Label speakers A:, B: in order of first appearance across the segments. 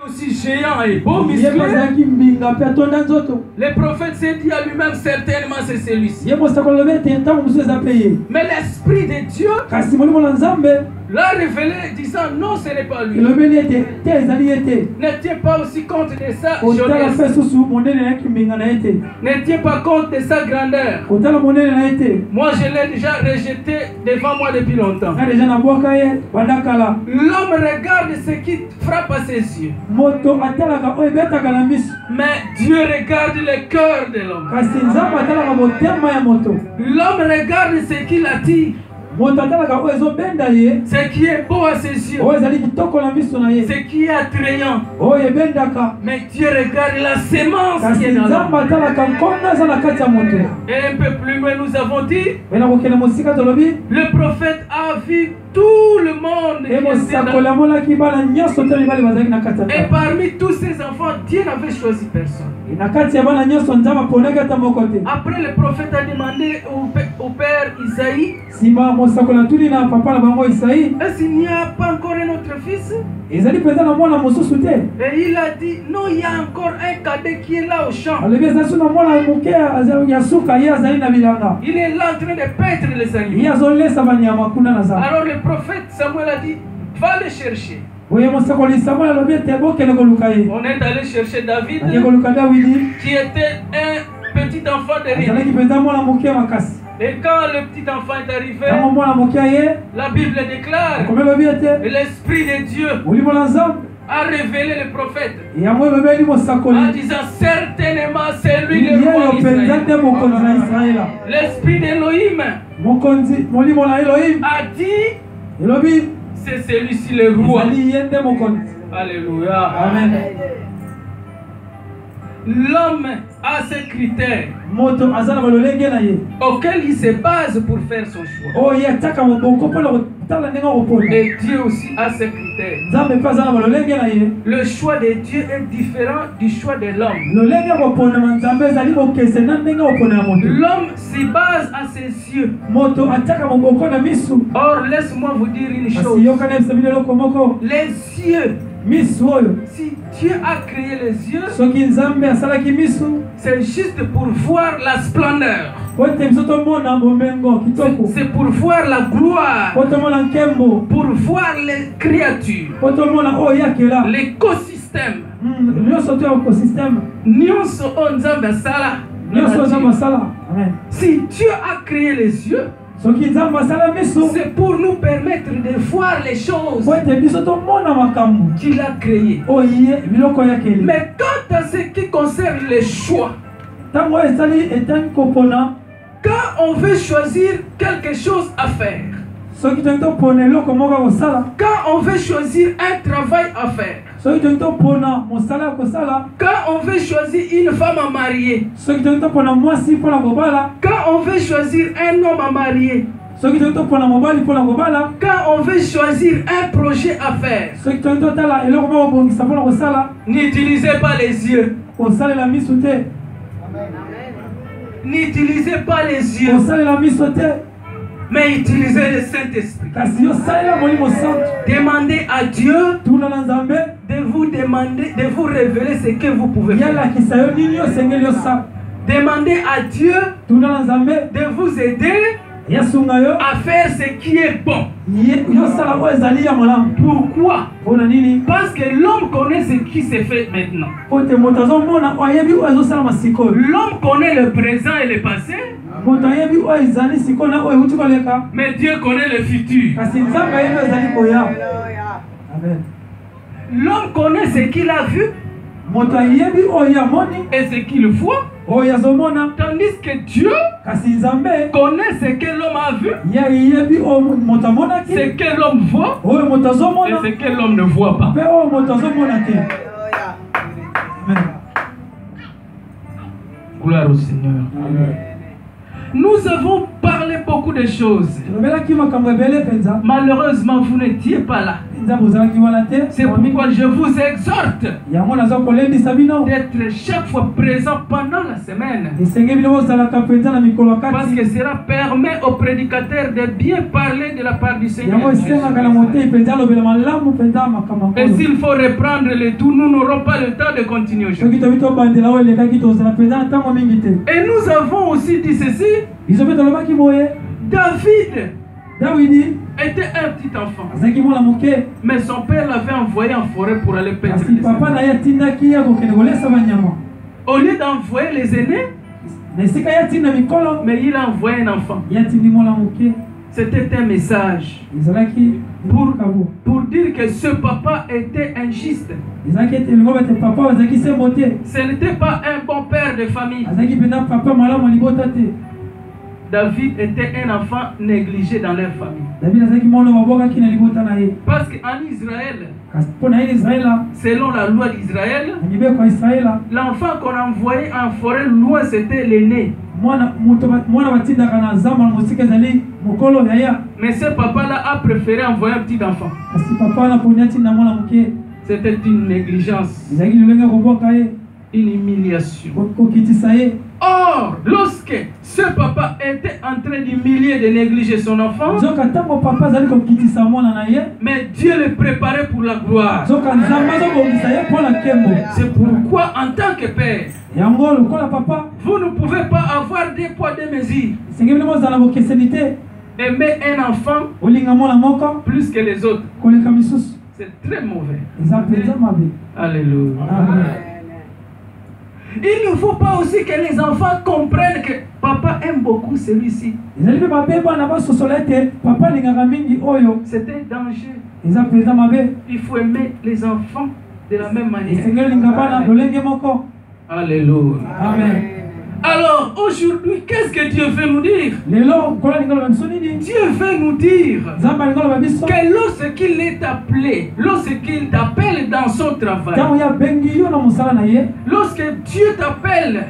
A: Aussi géant et beau, musclé. Le prophète s'est dit à lui-même, certainement c'est celui-ci. Mais l'Esprit de Dieu l'a révélé disant non, ce n'est pas lui. Ne tiens pas aussi compte de sa jeunesse. Ne tiens pas compte de sa grandeur. Moi je l'ai déjà rejeté devant moi depuis longtemps. L'homme regarde ce qui frappe à ses yeux. Mais Dieu regarde le cœur de l'homme. L'homme regarde ce qui l'attire. Ce qui est beau à ses yeux, ce qui est attrayant. Mais Dieu regarde la sémence qui est dans l'homme. Et un peu plus loin nous avons dit, le prophète a vu tout le monde qui était et parmi tous ces enfants, Dieu n'avait choisi personne. Après le prophète a demandé au père Isaïe, est-ce qu'il n'y a pas encore un autre fils? Et il a dit, non, il y a encore un cadet qui est là au champ. Il est là en train de paître les animaux. Alors le prophète Samuel a dit, va le chercher. On est allé chercher David, qui était un petit enfant de rien. Et quand le petit enfant est arrivé, la Bible déclare que l'Esprit de Dieu a révélé le prophète en disant certainement c'est lui le roi d'Israël. L'Esprit d'Élohim a dit c'est celui-ci le roi. Alléluia. Amen. L'homme a ses critères auxquels il se base pour faire son choix. Et Dieu aussi a ses critères. Le choix de Dieu est différent du choix de l'homme. L'homme se base à ses yeux. Or, laisse-moi vous dire une chose. Les yeux, si Dieu a créé les yeux, c'est juste pour voir la splendeur. C'est pour voir la gloire, pour voir les créatures, l'écosystème. Si Dieu a créé les yeux, c'est pour nous permettre de voir les choses qu'il a créées. Mais quant à ce qui concerne les choix, quand on veut choisir quelque chose à faire, quand on veut choisir un travail à faire, quand on veut choisir une femme à marier, quand on veut choisir un homme à marier, quand on veut choisir un projet à faire, n'utilisez pas les yeux. N'utilisez pas les yeux, mais utilisez le Saint-Esprit. Demandez à Dieu de vous révéler ce que vous pouvez faire. Demandez à Dieu de vous aider à faire ce qui est bon. Pourquoi? Parce que l'homme connaît ce qui se fait maintenant. L'homme connaît le présent et le passé, mais Dieu connaît le futur. L'homme connaît ce qu'il a vu et ce qu'il voit, tandis que Dieu connaît ce que l'homme a vu, ce que l'homme voit et ce que l'homme ne voit pas. Gloire au Seigneur. Nous avons parlé beaucoup de choses. Malheureusement, vous n'étiez pas là. C'est pourquoi je vous exhorte d'être chaque fois présent pendant la semaine. Parce que cela permet aux prédicateurs de bien parler de la part du Seigneur. Et s'il faut reprendre le tout, nous n'aurons pas le temps de continuer aujourd'hui. Et nous avons aussi dit ceci. David était un petit enfant. Mais son père l'avait envoyé en forêt pour aller perdre les animaux. Au lieu d'envoyer les aînés, mais il a envoyé un enfant. C'était un message pour dire que ce papa était injuste. Ce n'était pas un bon père de famille. David était un enfant négligé dans leur famille. Parce qu'en Israël, selon la loi d'Israël, l'enfant qu'on envoyait en forêt loin, c'était l'aîné. Mais ce papa-là a préféré envoyer un petit enfant. C'était une négligence, une humiliation. Or, lorsque ce papa était en train d'humilier et de négliger son enfant, mais Dieu le préparait pour la gloire. C'est pourquoi en tant que père, vous ne pouvez pas avoir deux poids, deux mesures. Aimer un enfant plus que les autres, c'est très mauvais. Alléluia. Amen. Il ne faut pas aussi que les enfants comprennent que papa aime beaucoup celui-ci. C'était dangereux. Il faut aimer les enfants de la même manière. Alléluia. Amen. Alors aujourd'hui, qu'est-ce que Dieu veut nous dire? Dieu veut nous dire que lorsqu'il est appelé, lorsqu'il t'appelle dans son travail, lorsque Dieu t'appelle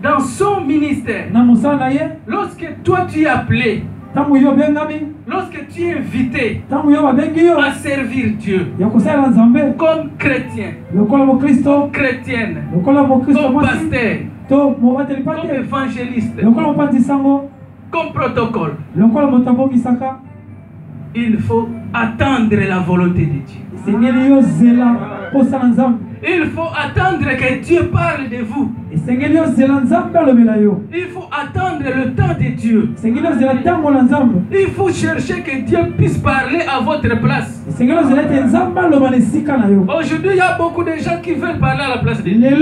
A: dans son ministère, lorsque toi tu es appelé, lorsque tu es invité à servir Dieu comme chrétien, chrétienne, comme pasteur, comme évangéliste, comme protocole, il faut attendre la volonté de Dieu. Il faut attendre que Dieu parle de vous. Il faut attendre le temps de Dieu. Il faut chercher que Dieu puisse parler à votre place. Aujourd'hui, il y a beaucoup de gens qui veulent parler à la place de Dieu.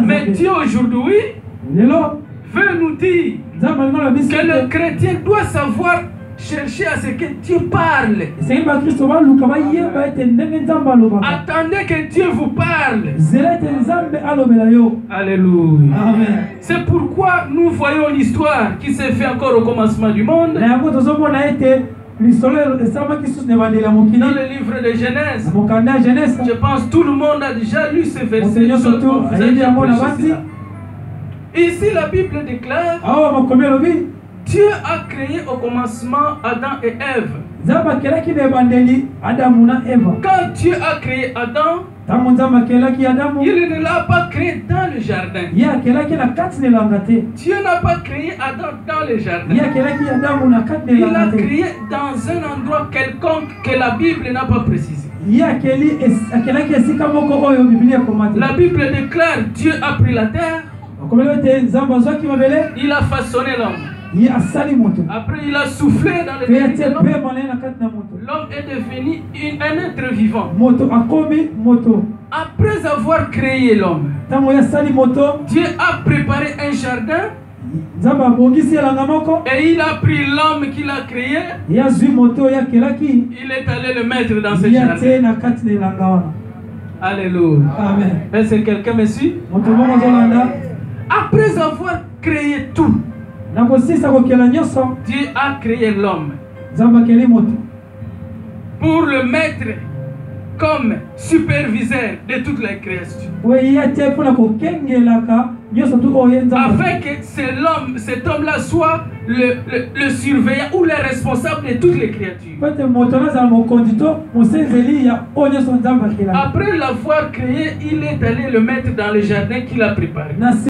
A: Mais Dieu aujourd'hui veut nous dire que le chrétien doit savoir chercher à ce que Dieu parle. Attendez que Dieu vous parle. Alléluia. C'est pourquoi nous voyons l'histoire qui s'est faite encore au commencement du monde. Dans le livre de Genèse, je pense que tout le monde a déjà lu ce verset. Ici, la Bible déclare: Dieu a créé au commencement Adam et Ève. Quand Dieu a créé Adam, il ne l'a pas créé dans le jardin. Dieu n'a pas créé Adam dans le jardin. Il l'a créé dans un endroit quelconque que la Bible n'a pas précisé. La Bible déclare: Dieu a pris la terre, il a façonné l'homme. Après, il a soufflé dans le cœur de l'homme. L'homme est devenu un être vivant. Après avoir créé l'homme, Dieu a préparé un jardin. Et il a pris l'homme qu'il a créé. Il est allé le mettre dans ce jardin. Alléluia. Amen. Est-ce que quelqu'un me suit? Après avoir créé tout, Dieu a créé l'homme pour le mettre comme superviseur de toute la création. afin que cet homme-là soit le surveillant ou le responsable de toutes les créatures. Après l'avoir créé, il est allé le mettre dans le jardin qu'il a préparé.